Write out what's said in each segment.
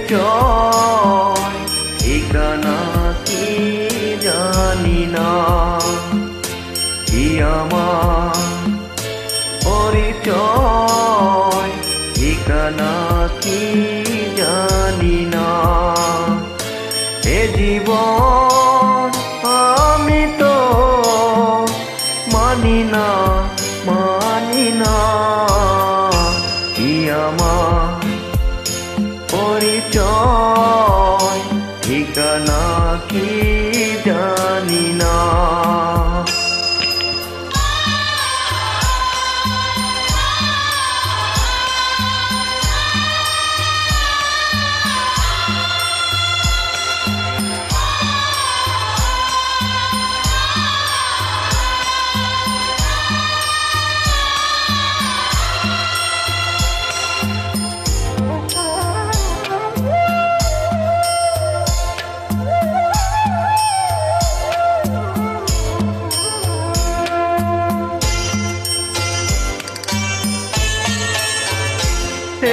পরিচয় ঠিকানা কি জানি না, কি আমার পরিচয় ঠিকানা কি জানি না। এ জীবন আমি তো মানি না, মানি না, কি আমার পরিচয় ঠিকানা কি জানি না।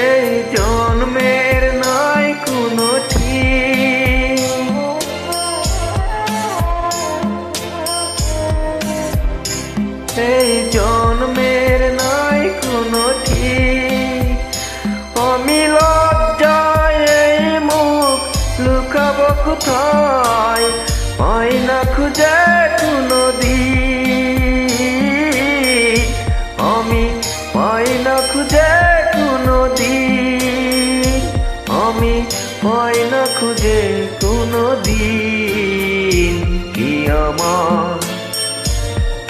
এই জন্মের নাই কোনো ঠিক, এই জন্মের নাই কোনো ঠিক। আমি লজ্জায় এই মুখ লুকাবো কোথায়, পাই না খুঁজে কোনো দিন। আমি পাই না খুঁজে কোনো দিন, আমি পাই না খুঁজে কোনো দিন, কি আমার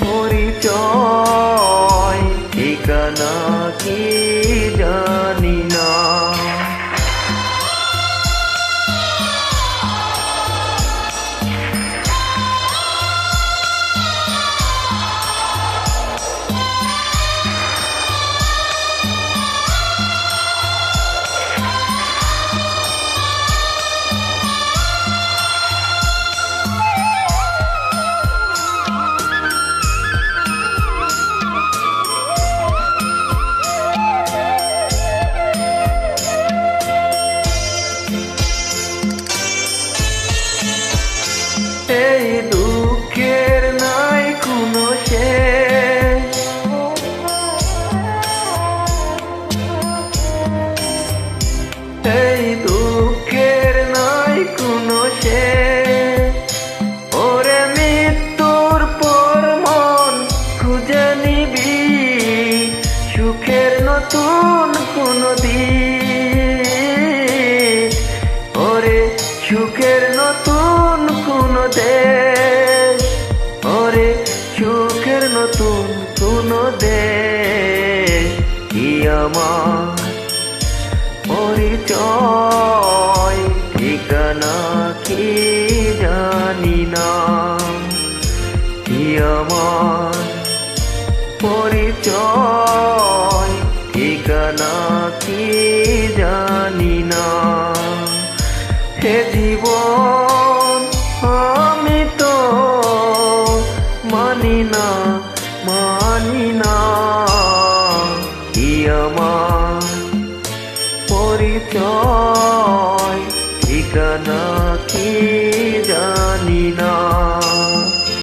পরিচয় ঠিকানা কি জানি না। এই দুঃখের নাই কোনো শেষ, এই দুঃখের নাই কোনো শেষ। ওরে মৃত্যুর পর মন খুঁজে নিবি সুখের নতুন কোনো দিন, ওরে সুখের নতুন কোনো দেশ, ওরে সুখের নতুন কোনো দেশ, কি আমার পরিচয় ঠিকানা কি জানি না, কি আমার পরিচয় ঠিকানা কি জানি না। হে জীবন আমি তো মানি না, মানি না, কি আমার পরিচয় ঠিকানা কি